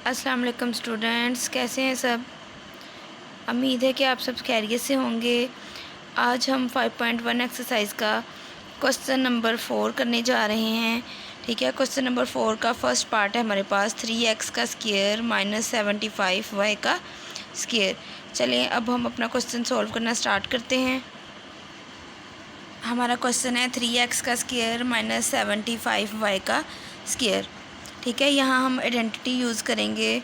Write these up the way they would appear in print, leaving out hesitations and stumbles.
अस्सलाम वालेकुम स्टूडेंट्स, कैसे हैं सब। उम्मीद है कि आप सब खैरियत से होंगे। आज हम 5.1 एक्सरसाइज का क्वेश्चन नंबर 4 करने जा रहे हैं। ठीक है, क्वेश्चन नंबर 4 का फर्स्ट पार्ट है हमारे पास 3x का स्क्वायर माइनस 75y का स्क्वायर। चलें अब हम अपना क्वेश्चन सॉल्व करना स्टार्ट करते हैं। हमारा क्वेश्चन है 3x का स्क्वायर माइनस 75y का स्क्वायर। ठीक है, यहाँ हम आइडेंटिटी यूज़ करेंगे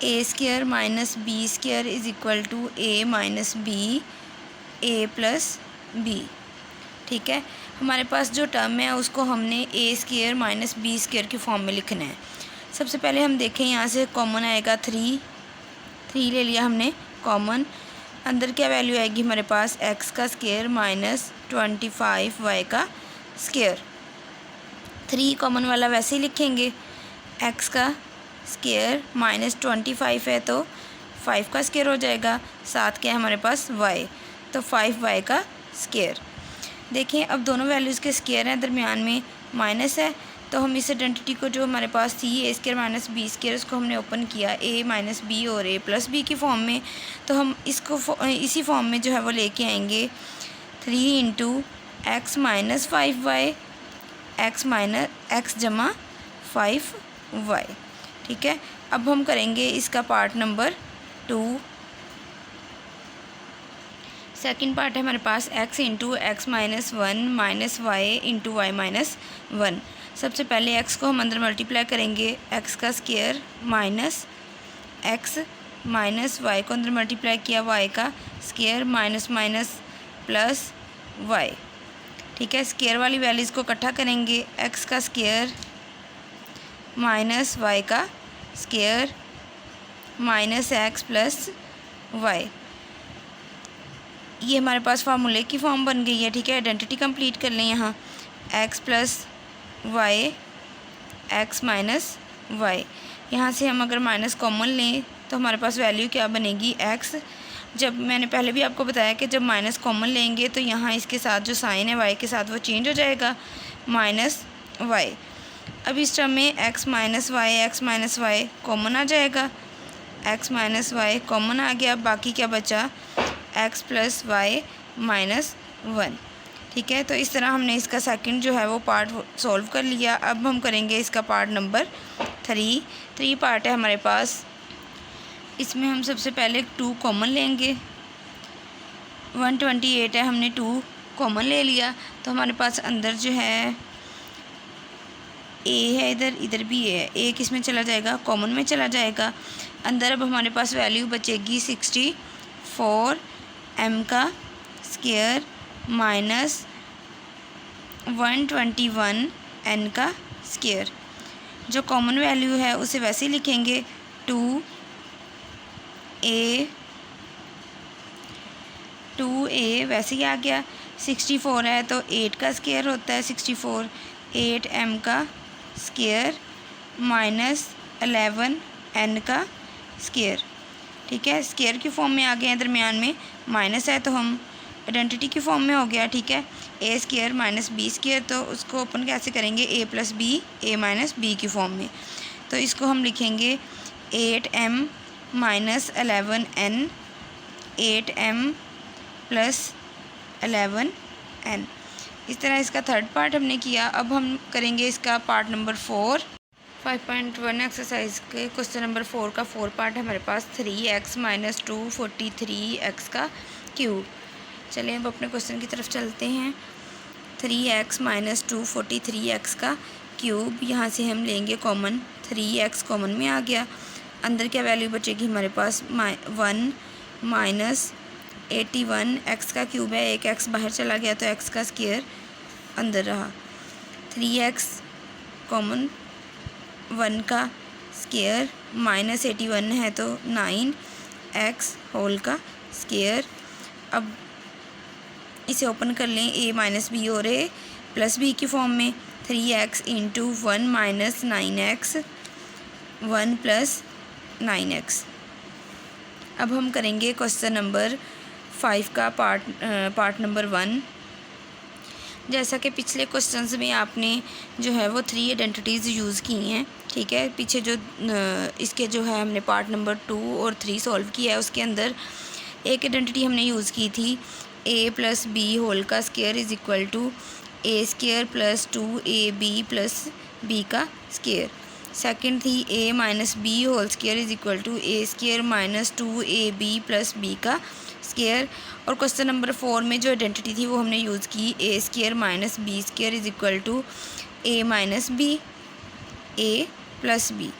A square minus B square is equal to A minus B A plus B. ठीक है, हमारे पास जो टर्म है उसको हमने A square minus B square की फॉर्म में लिखना है। सबसे पहले हम देखें, यहाँ से कॉमन आएगा 3 ले लिया हमने कॉमन। अंदर क्या वैल्यू आएगी हमारे पास x का स्क्वायर माइनस 25y का स्क्वायर। 3 कॉमन वाला वैसे ही लिखेंगे, x का स्क्वायर माइनस 25 है तो 5 का स्क्वायर हो जाएगा। साथ क्या है हमारे पास y, तो 5y का स्क्वायर। देखें अब दोनों वैल्यूज़ के स्क्वायर हैं, दरमियान में माइनस है, तो हम इस आइडेंटिटी को जो हमारे पास थी ए स्क्वायर माइनस बी स्क्वायर उसको हमने ओपन किया ए माइनस बी और ए प्लस बी की फॉर्म में। तो हम इसको इसी फॉर्म में जो है वो लेके आएंगे 3 into x minus 5y x minus x जमा 5y। ठीक है, अब हम करेंगे इसका पार्ट नंबर 2। सेकेंड पार्ट है हमारे पास x into x minus 1 minus y into y minus 1। सबसे पहले x को हम अंदर मल्टीप्लाई करेंगे, x का square minus x minus y को अंदर मल्टीप्लाई किया y का square minus minus plus y। ठीक है, स्क्वायर वाली वैल्यूज़ को इकट्ठा करेंगे, x का स्क्वायर माइनस y का square minus x plus y। ये हमारे पास फार्मूले की फॉर्म बन गई है। ठीक है, आइडेंटिटी कंप्लीट कर लें। यहाँ x plus y x minus y, यहाँ से हम अगर माइनस कॉमन लें तो हमारे पास वैल्यू क्या बनेगी x। जब मैंने पहले भी आपको बताया कि जब माइनस कॉमन लेंगे तो यहाँ इसके साथ जो साइन है y के साथ वो चेंज हो जाएगा, माइनस y। अब इस टर्म में x माइनस वाई कॉमन आ जाएगा, x माइनस वाई कॉमन आ गया, बाकी क्या बचा x प्लस वाई माइनस 1। ठीक है, तो इस तरह हमने इसका सेकंड जो है वो पार्ट सॉल्व कर लिया। अब हम करेंगे इसका पार्ट नंबर 3 पार्ट है हमारे पास। इसमें हम सबसे पहले 2 कॉमन लेंगे, 128 है, हमने 2 कॉमन ले लिया, तो हमारे पास अंदर जो है a है, इधर भी है, a किस में चला जाएगा, कॉमन में चला जाएगा। अंदर अब हमारे पास वैल्यू बचेगी 64 m का स्क्वायर माइनस 121 n का स्क्वायर। जो कॉमन वैल्यू है उसे वैसे ही लिखेंगे, 2a वैसे ही आ गया। 64 है तो 8 का स्क्वायर होता है 64, 8m का स्क्वायर माइनस 11 n का स्क्वायर। ठीक है, स्क्वायर की फॉर्म में आ गए हैं, दरमियान में माइनस है तो हम आइडेंटिटी की फॉर्म में हो गया। ठीक है, ए स्क्वायर माइनस बी स्क्वायर, तो उसको ओपन कैसे करेंगे, ए प्लस बी ए माइनस बी की फॉर्म में। तो इसको हम लिखेंगे 8m minus 11n 8m plus 11n। इस तरह इसका थर्ड पार्ट हमने किया। अब हम करेंगे इसका पार्ट नंबर 4। 5.1 एक्सरसाइज के क्वेश्चन नंबर 4 का 4 पार्ट है हमारे पास 3x माइनस 243x का क्यूब। चलिए अब अपने क्वेश्चन की तरफ चलते हैं। 3x माइनस 243x का क्यूब, यहाँ से हम लेंगे कॉमन, 3x कॉमन में आ गया। अंदर क्या वैल्यू बचेगी हमारे पास 1 माइनस 81, x का क्यूब है, एक x बाहर चला गया तो x का स्क्वायर अंदर रहा। 3x कॉमन, 1 का स्क्वायर माइनस 81 है तो 9x होल का स्क्वायर। अब इसे ओपन कर लें, a माइनस बी और a प्लस बी की फॉर्म में, 3x into 1 minus 9x 1 plus 9x। अब हम करेंगे क्वेश्चन नंबर 5 का पार्ट नंबर 1। जैसा कि पिछले क्वेश्चंस में आपने जो है वो 3 आइडेंटिटीज़ यूज़ की हैं, ठीक है। पीछे जो इसके जो है हमने पार्ट नंबर 2 और 3 सॉल्व किया है, उसके अंदर एक आइडेंटिटी हमने यूज़ की थी a + b होल का square is equal to a square plus 2ab plus b का स्क्वायर। सेकंड थी a - b whole square is equal to a square minus 2ab plus b का स्क्वायर। और question number 4 में जो identity थी वो हमने यूज़ की a square minus b square is equal to a minus b a plus b,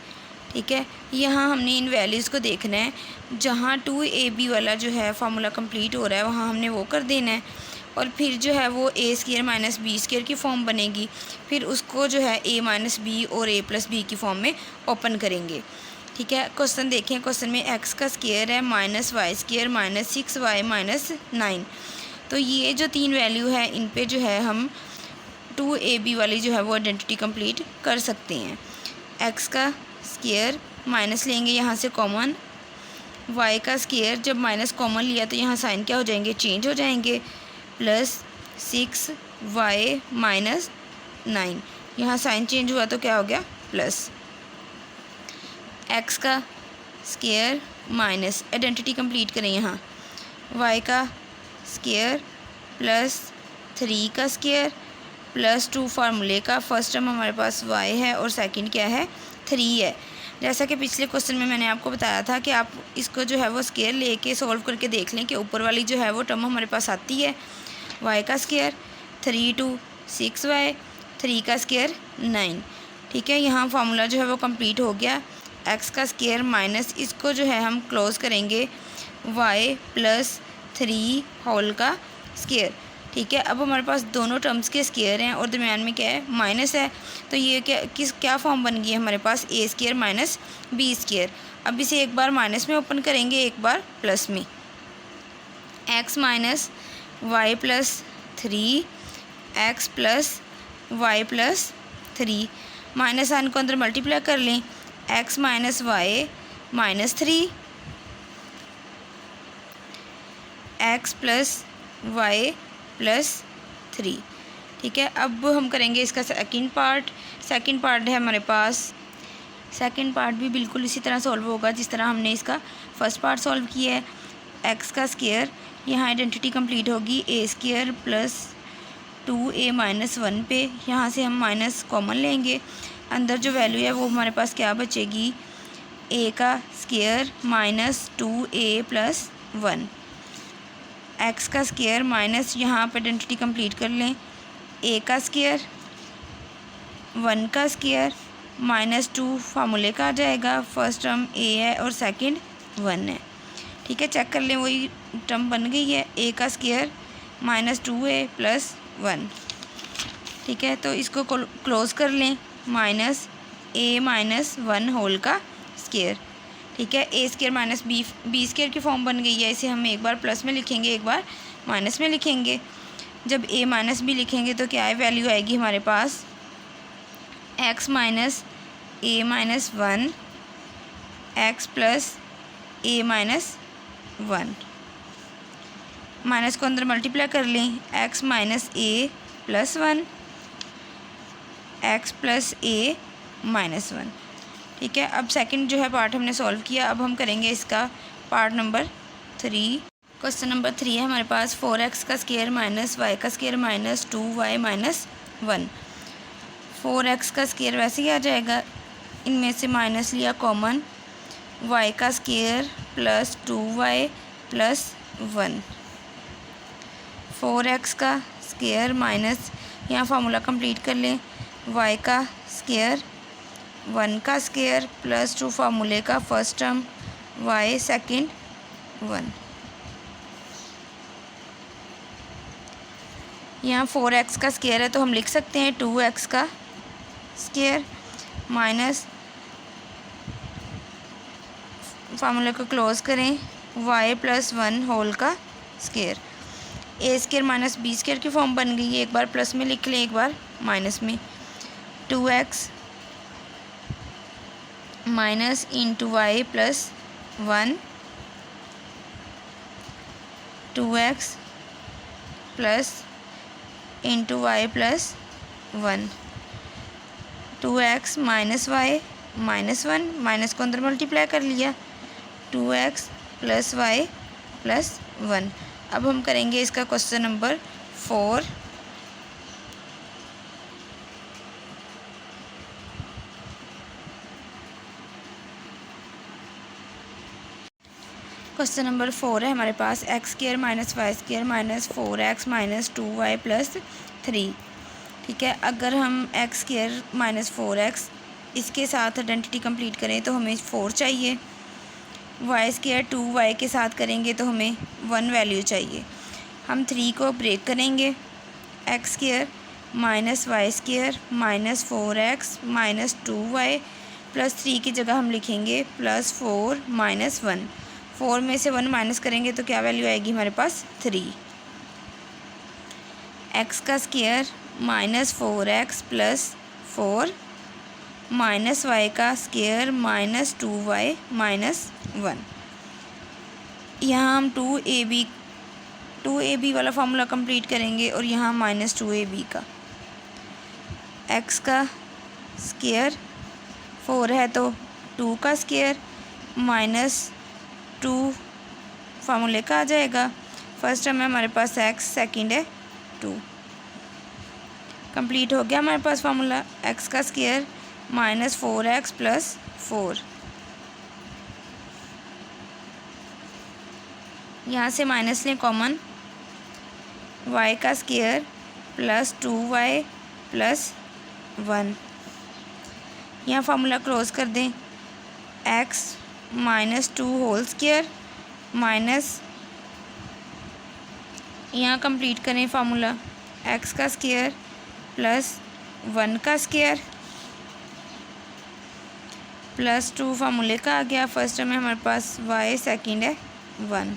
ठीक है। यहाँ हमने इन वैल्यूज़ को देखना है, जहाँ 2ab वाला जो है फार्मूला कंप्लीट हो रहा है वहाँ हमने वो कर देना है, और फिर जो है वो a square minus b square की फॉर्म बनेगी, फिर उसको जो है a माइनस b और a प्लस b की फॉर्म में ओपन करेंगे, ठीक है। क्वेश्चन देखें, क्वेश्चन में x का स्क्वायर है minus Y square minus 6y minus 9, तो ये जो 3 वैल्यू है इन पे जो है हम 2ab वाली जो है वो आइडेंटिटी कंप्लीट कर सकते हैं। x का स्क्वायर माइनस लेंगे यहाँ से कॉमन, y का स्क्वायर जब माइनस कॉमन लिया तो यहाँ साइन क्या हो जाएंगे, चेंज हो जाएंगे, प्लस 6y माइनस 9, यहाँ साइन चेंज हुआ तो क्या हो गया प्लस। x का स्क्वायर माइनस आइडेंटिटी कंप्लीट करें यहाँ y का स्क्वायर प्लस 3 का स्क्वायर प्लस 2 फार्मूले का फर्स्ट टर्म हमारे पास y है और सेकंड क्या है 3 है। जैसा कि पिछले क्वेश्चन में मैंने आपको बताया था कि आप इसको जो है वो स्क्वायर लेके सॉल्व करके देख लें कि ऊपर वाली जो है वो टर्म हमारे पास आती है y का स्क्वायर 3 2 6y 3 का स्क्वायर 9, ठीक है। यहाँ फार्मूला जो है वो कंप्लीट हो गया। x का स्क्वायर माइनस इसको जो है हम क्लोज करेंगे y प्लस 3 होल का स्क्वायर, ठीक है। अब हमारे पास दोनों टर्म्स के स्क्वायर हैं और दरम्यान में क्या है माइनस है, तो ये क्या फॉर्म बन गई है हमारे पास a square minus b square. अब इसे एक बार माइनस में ओपन करेंगे, एक बार प्लस में, x minus y plus 3 x plus y plus 3, minus sign को अंदर मल्टीप्लाई कर लें, x minus y minus 3 x plus y plus 3, ठीक है। अब हम करेंगे इसका सेकंड पार्ट है हमारे पास। सेकंड पार्ट भी बिल्कुल इसी तरह सॉल्व होगा जिस तरह हमने इसका फर्स्ट पार्ट सॉल्व किया है। x का स्क्वायर, यहाँ आइडेंटिटी कंप्लीट होगी a square plus 2a minus 1 पे, यहाँ से हम माइनस कॉमन लेंगे, अंदर जो वैल्यू है वो हमारे पास क्या बचेगी a का square minus 2a plus 1, x का स्क्वायर माइनस यहाँ पर आइडेंटिटी कंप्लीट कर लें a का स्क्वायर 1 का स्क्वायर माइनस 2 फार्मूले का आ जाएगा, फर्स्ट टर्म a है और सेकंड 1 है, ठीक है। चेक कर लें वही टर्म बन गई है a का स्क्वायर माइनस 2a प्लस 1, ठीक है। तो इसको क्लोज कर लें माइनस a माइनस 1 होल का स्क्वायर, ठीक है। a square minus b square की फॉर्म बन गई है, इसे हम एक बार प्लस में लिखेंगे एक बार माइनस में लिखेंगे। जब a माइनस b लिखेंगे तो क्या है वैल्यू आएगी हमारे पास x minus a minus 1 x plus a minus 1, minus को अंदर मल्टीप्लाई कर लें, x minus a plus 1 x plus a minus 1, ठीक है। अब सेकंड जो है पार्ट हमने सॉल्व किया, अब हम करेंगे इसका पार्ट नंबर 3। क्वेश्चन नंबर 3 है हमारे पास 4x का स्क्वायर माइनस y का square minus 2y minus 1। 4x का स्क्वायर वैसे ही आ जाएगा, इनमें से माइनस लिया कॉमन, y का square plus 2y plus 1, 4x का स्क्वायर माइनस यहाँ फार्मूला कंप्लीट कर लें y का स्क्वायर 1 का स्क्वायर प्लस 2 फार्मूले का फर्स्ट टर्म y सेकंड 1, यहाँ 4x का स्क्वायर है तो हम लिख सकते हैं 2x का स्क्वायर माइनस फार्मूले को क्लोज करें y प्लस 1 होल का square, a square minus b square की फॉर्म बन गई है, एक बार प्लस में लिख लें एक बार माइनस में, 2x minus into y plus 1 2x plus into y plus 1, 2x minus y minus 1, minus को अंदर मल्टीप्लाई कर लिया, 2x प्लस वाई प्लस 1। अब हम करेंगे इसका क्वेश्चन नंबर 4। क्वेश्चन नंबर 4 है हमारे पास, X square minus Y square minus 4x minus 2y plus 3। ठीक है, अगर हम एक्स स्क्वायर माइनस 4x इसके साथ आइडेंटिटी कंप्लीट करें तो हमें 4 चाहिए, वाई स्क्वायर 2y के साथ करेंगे तो हमें 1 वैल्यू चाहिए। हम 3 को ब्रेक करेंगे, x square minus Y square minus 4x minus 2y plus 3 की जगह हम लिखेंगे प्लस 4 माइनस 1। 4 में से 1 माइनस करेंगे तो क्या वैल्यू आएगी हमारे पास 3। एक्स का square minus 4x plus 4 minus y का स्क्वायर माइनस 2y माइनस 1। यहाँ हम 2ab वाला फार्मूला कंप्लीट करेंगे और यहाँ माइनस 2ab का। एक्स का स्क्वायर 4 है तो 2 का स्क्वायर माइनस 2 फार्मूले का आ जाएगा। फर्स्ट टर्म है हमारे पास x, सेकंड है 2। कंप्लीट हो गया हमारे पास फार्मूला। x का स्क्वायर माइनस 4x प्लस 4, यहाँ से माइनस लें कॉमन, y का स्क्वायर प्लस 2y प्लस 1, यहाँ फार्मूला क्लोज कर दें। x minus 2 whole square minus, यहाँ कंप्लीट करें फार्मूला, x का स्क्वायर प्लस 1 का स्क्वायर प्लस 2 फार्मूले का आ गया। फर्स्ट में हमारे पास y, सेकंड है 1।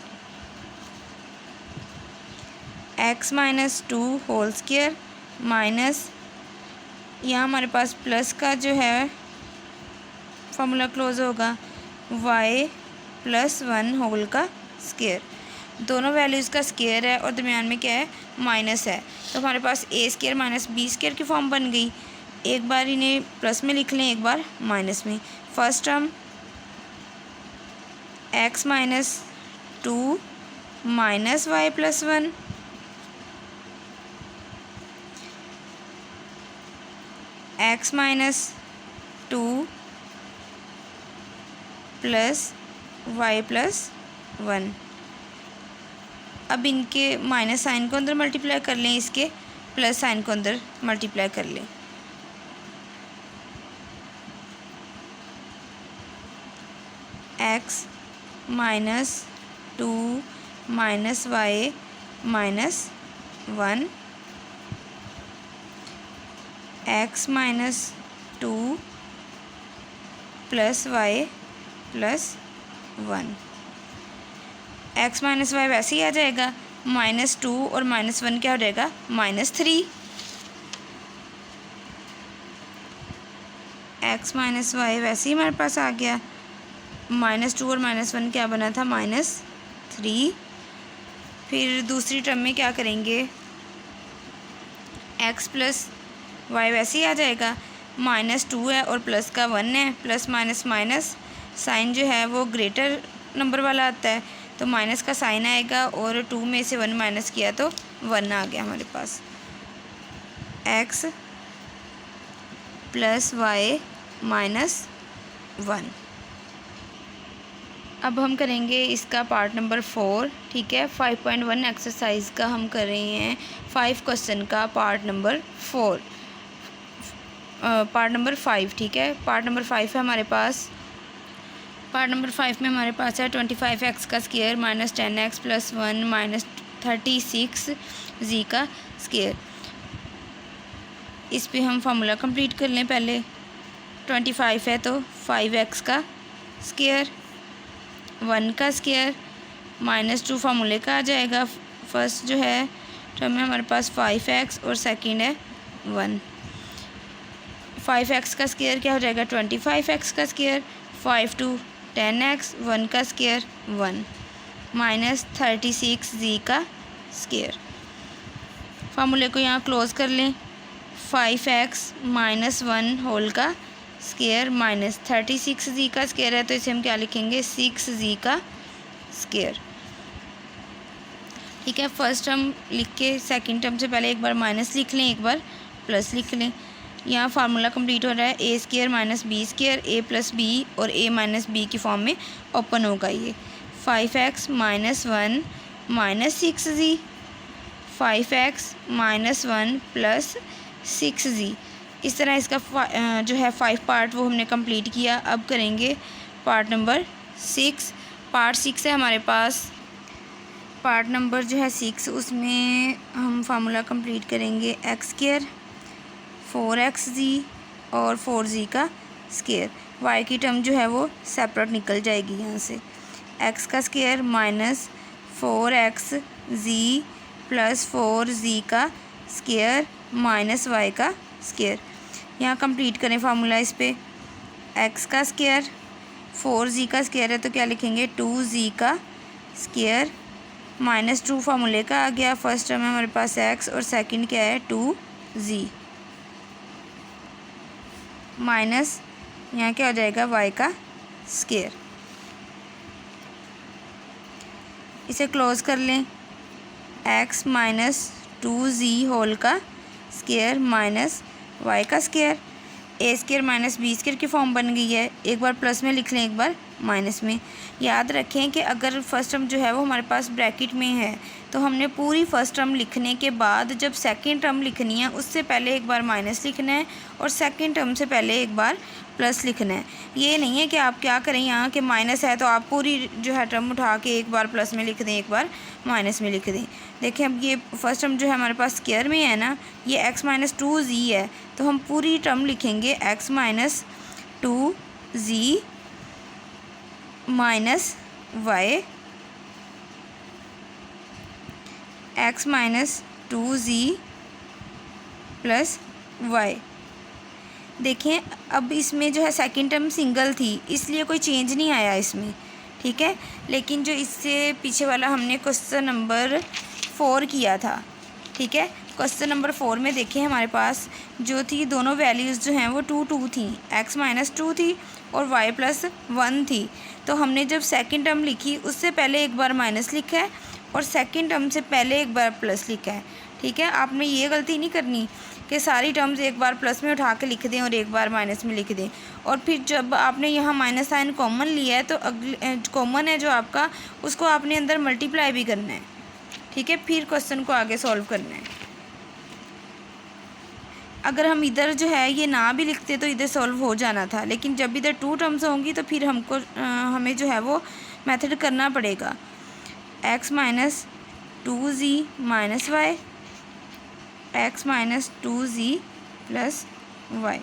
x minus 2 whole square minus, यहाँ हमारे पास प्लस का जो है फार्मूला क्लोज होगा, y प्लस 1 होल का स्क्वायर। दोनों वैल्यूज़ का स्क्वायर है और दरमियान में क्या है, माइनस है, तो हमारे पास ए स्क्वायर माइनस बी स्क्वायर की फॉर्म बन गई। एक बार इन्हें प्लस में लिख लें, एक बार माइनस में। First term x minus 2 minus y plus 1, x minus 2 plus y plus 1। अब इनके माइनस साइन को अंदर मल्टीप्लाई कर लें, इसके प्लस साइन को अंदर मल्टीप्लाई कर लें। x minus 2 minus y minus 1, x minus 2 plus y plus 1। x minus y वैसे ही आ जाएगा, माइनस 2 और माइनस 1 क्या हो जाएगा, माइनस 3। x माइनस वाई वैसे ही हमारे पास आ गया, माइनस 2 और माइनस 1 क्या बना था, माइनस 3। फिर दूसरी टर्म में क्या करेंगे, x प्लस वाई वैसे ही आ जाएगा, माइनस 2 है और प्लस का 1 है, प्लस माइनस माइनस साइन जो है वो ग्रेटर नंबर वाला आता है, तो माइनस का साइन आएगा और 2 में से 1 माइनस किया तो 1 आ गया हमारे पास। x plus y minus 1। अब हम करेंगे इसका पार्ट नंबर 4। ठीक है, 5.1 एक्सरसाइज का हम कर रहे हैं 5 क्वेश्चन का पार्ट नंबर 4, पार्ट नंबर 5। ठीक है, पार्ट नंबर 5 है हमारे पास। पार्ट नंबर 5 में हमारे पास है 25x का square minus 10x plus 1 minus 36 जी का स्क्वायर। इस पे हम फार्मूला कंप्लीट कर लें। पहले 25 है तो 5x का स्क्वायर, 1 का स्क्वायर माइनस 2 फार्मूले का आ जाएगा। फर्स्ट जो है टर्म में हमारे पास 5x और सेकंड है 1। 5x का स्क्वायर क्या हो जाएगा, 25x का स्क्वायर, 5 टू 10x, 1 का स्क्वायर 1 माइनस 36 जी का स्क्वायर। फार्मूले को यहाँ क्लोज़ कर लें। 5x माइनस 1 होल का स्क्वायर माइनस 36z का स्क्वायर है, तो इसे हम क्या लिखेंगे 6z का स्क्वायर। ठीक है, फर्स्ट टर्म लिख के सेकंड टर्म से पहले एक बार माइनस लिख लें, एक बार प्लस लिख लें। यहाँ फार्मूला कंप्लीट हो रहा है। ए स्क्वायर माइनस बी स्क्वायर, ए प्लस बी और ए माइनस बी की फॉर्म में ओपन होगा ये। 5x minus 1 minus 6z, 5x minus 1 plus 6z। इस तरह इसका जो है 5 पार्ट वो हमने कंप्लीट किया। अब करेंगे पार्ट नंबर 6। पार्ट 6 है हमारे पास। पार्ट नंबर जो है 6, उसमें हम फार्मूला कंप्लीट करेंगे एक्स स्क्वायर 4xz और 4z का स्क्वायर। y की टर्म जो है वो सेपरेट निकल जाएगी यहाँ से। x का square minus 4xz plus 4z का स्क्वायर माइनस y का स्क्वायर। यहाँ कंप्लीट करें फार्मूला इस पे। x का स्क्वायर 4z का स्क्वायर है, तो क्या लिखेंगे 2z का स्क्वायर माइनस 2 फार्मूले का आ गया। फर्स्ट टर्म है हमारे पास x और सेकंड क्या है 2z माइनस यहाँ क्या हो जाएगा y का स्क्वायर। इसे क्लोज़ कर लें। x माइनस 2z होल का स्क्वायर माइनस y का स्क्वायर। ए स्क्वायर माइनस बी स्क्वायर की फॉर्म बन गई है। एक बार प्लस में लिख लें, एक बार माइनस में। याद रखें कि अगर फर्स्ट टर्म जो है वो हमारे पास ब्रैकेट में है, तो हमने पूरी फर्स्ट टर्म लिखने के बाद जब सेकंड टर्म लिखनी है उससे पहले एक बार माइनस लिखना है और सेकंड टर्म से पहले एक बार प्लस लिखना है। ये नहीं है कि आप क्या करें यहाँ कि माइनस है तो आप पूरी जो है टर्म उठा के एक बार प्लस में लिख दें, एक बार माइनस में लिख दें। देखें अब ये फर्स्ट टर्म जो है हमारे पास स्क्वायर में है ना, ये x माइनस 2z है, तो हम पूरी टर्म लिखेंगे x minus 2z minus y, x minus 2z plus y। देखें अब इसमें जो है सेकंड टर्म सिंगल थी, इसलिए कोई चेंज नहीं आया इसमें। ठीक है, लेकिन जो इससे पीछे वाला हमने क्वेश्चन नंबर 4 किया था। ठीक है, क्वेश्चन नंबर 4 में देखें हमारे पास जो थी दोनों वैल्यूज़ जो हैं वो 2 थी, x माइनस 2 थी और y प्लस 1 थी। तो हमने जब सेकंड टर्म लिखी उससे पहले एक बार माइनस लिखा है और सेकंड टर्म से पहले एक बार प्लस लिखा है। ठीक है, आपने ये गलती नहीं करनी कि सारी टर्म्स एक बार प्लस में उठा के लिख दें और एक बार माइनस में लिख दें। और फिर जब आपने यहाँ माइनस साइन कॉमन लिया है तो अगले कॉमन है जो आपका, उसको आपने अंदर मल्टीप्लाई भी करना है। ठीक है, फिर क्वेश्चन को आगे सॉल्व करना है। अगर हम इधर जो है ये ना भी लिखते तो इधर सॉल्व हो जाना था, लेकिन जब इधर 2 टर्म्स होंगी तो फिर हमें जो है वो मेथड करना पड़ेगा। x minus 2z minus y, x minus 2z plus y।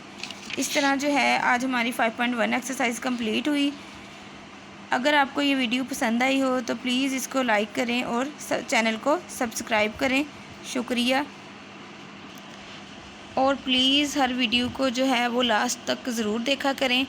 इस तरह जो है आज हमारी 5.1 एक्सरसाइज कंप्लीट हुई। अगर आपको ये वीडियो पसंद आई हो तो प्लीज़ इसको लाइक करें और चैनल को सब्सक्राइब करें। शुक्रिया। और प्लीज़ हर वीडियो को जो है वो लास्ट तक ज़रूर देखा करें।